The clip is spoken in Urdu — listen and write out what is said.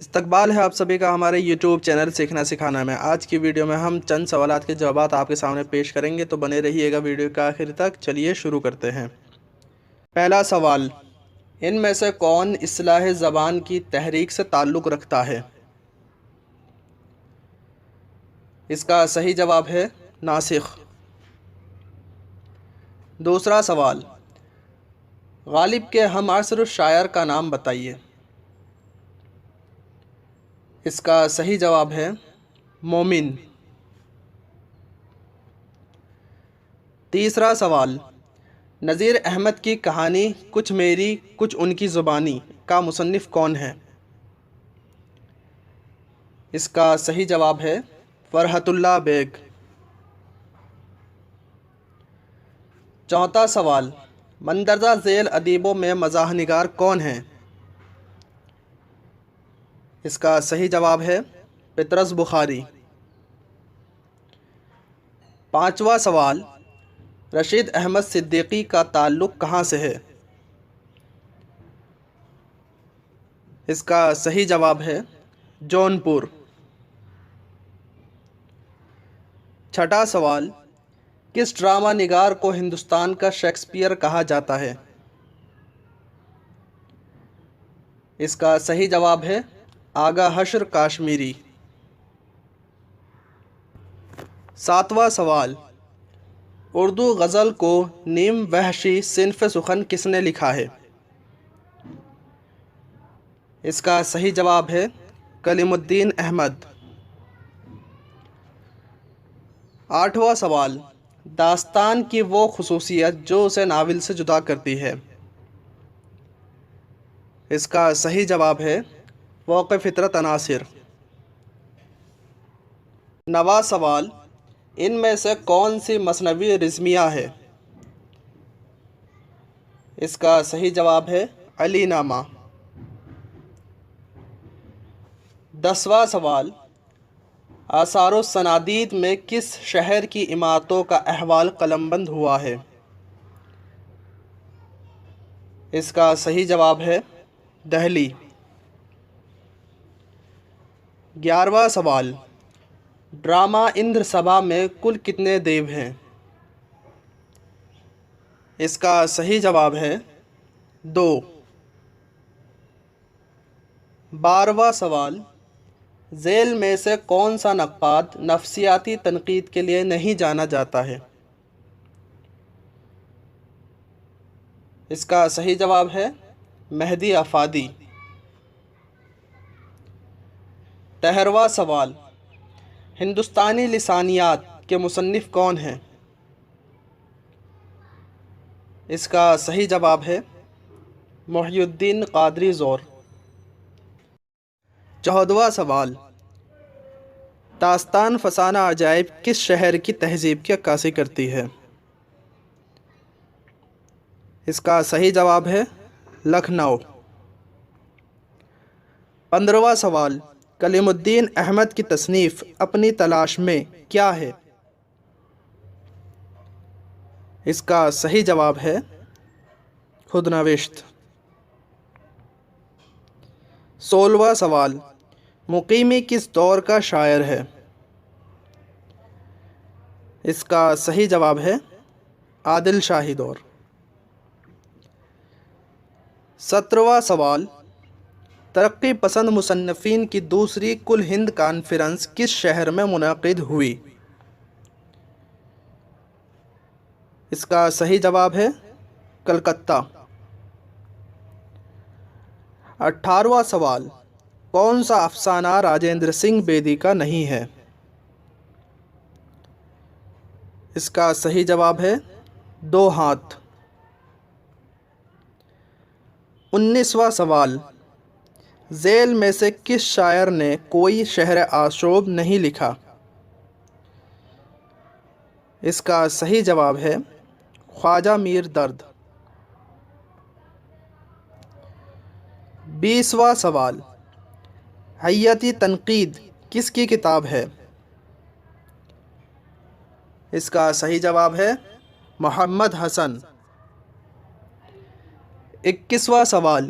استقبال ہے آپ سبھی کا ہمارے یوٹیوب چینل سیکھنا سکھانا میں۔ آج کی ویڈیو میں ہم چند سوالات کے جوابات آپ کے سامنے پیش کریں گے، تو بنے رہیے گا ویڈیو کے آخر تک۔ چلیے شروع کرتے ہیں۔ پہلا سوال، ان میں سے کون اصلاح زبان کی تحریک سے تعلق رکھتا ہے؟ اس کا صحیح جواب ہے ناسخ۔ دوسرا سوال، غالب کے ہم عصر شاعر کا نام بتائیے۔ اس کا صحیح جواب ہے مومن۔ تیسرا سوال، نذیر احمد کی کہانی کچھ میری کچھ ان کی زبانی کا مصنف کون ہے؟ اس کا صحیح جواب ہے فرحت اللہ بیگ۔ چوتھا سوال، مندرجہ ذیل ادیبوں میں مزاح نگار کون ہیں؟ اس کا صحیح جواب ہے پطرس بخاری۔ پانچواں سوال، رشید احمد صدیقی کا تعلق کہاں سے ہے؟ اس کا صحیح جواب ہے جونپور۔ چھٹا سوال، کس ڈرامہ نگار کو ہندوستان کا شیکسپیئر کہا جاتا ہے؟ اس کا صحیح جواب ہے آغا حشر کاشمیری۔ ساتواں سوال، اردو غزل کو نیم وحشی صنف سخن کس نے لکھا ہے؟ اس کا صحیح جواب ہے کلیم الدین احمد۔ آٹھواں سوال، داستان کی وہ خصوصیت جو اسے ناول سے جدا کرتی ہے؟ اس کا صحیح جواب ہے فوق فطرت عناصر۔ نواں سوال، ان میں سے کون سی مثنوی رزمیہ ہے؟ اس کا صحیح جواب ہے علی نامہ۔ 10واں سوال، آثار السنادید میں کس شہر کی عمارتوں کا احوال قلمبند ہوا ہے؟ اس کا صحیح جواب ہے دہلی۔ 11واں سوال، ڈرامہ اندر سبھا میں کل کتنے دیو ہیں؟ اس کا صحیح جواب ہے 2۔ 12واں سوال، ذیل میں سے کون سا نقاد نفسیاتی تنقید کے لیے نہیں جانا جاتا ہے؟ اس کا صحیح جواب ہے مہدی افادی۔ 13واں سوال، ہندوستانی لسانیات کے مصنف کون ہیں؟ اس کا صحیح جواب ہے محی الدین قادری زور۔ 14واں سوال، داستان فسانہ عجائب کس شہر کی تہذیب کی عکاسی کرتی ہے؟ اس کا صحیح جواب ہے لکھنؤ۔ 15واں سوال، کلیم الدین احمد کی تصنیف اپنی تلاش میں کیا ہے؟ اس کا صحیح جواب ہے خود نوشت۔ 16واں سوال، مقیمی کس دور کا شاعر ہے؟ اس کا صحیح جواب ہے عادل شاہی دور۔ 17واں سوال، ترقی پسند مصنفین کی دوسری کل ہند کانفرنس کس شہر میں منعقد ہوئی؟ اس کا صحیح جواب ہے کلکتہ۔ 18واں سوال، کون سا افسانہ راجندر سنگھ بیدی کا نہیں ہے؟ اس کا صحیح جواب ہے دو ہاتھ۔ 19واں سوال، ذیل میں سے کس شاعر نے کوئی شہر آشوب نہیں لکھا؟ اس کا صحیح جواب ہے خواجہ میر درد۔ 20واں سوال، حیاتی تنقید کس کی کتاب ہے؟ اس کا صحیح جواب ہے محمد حسن۔ 21واں سوال،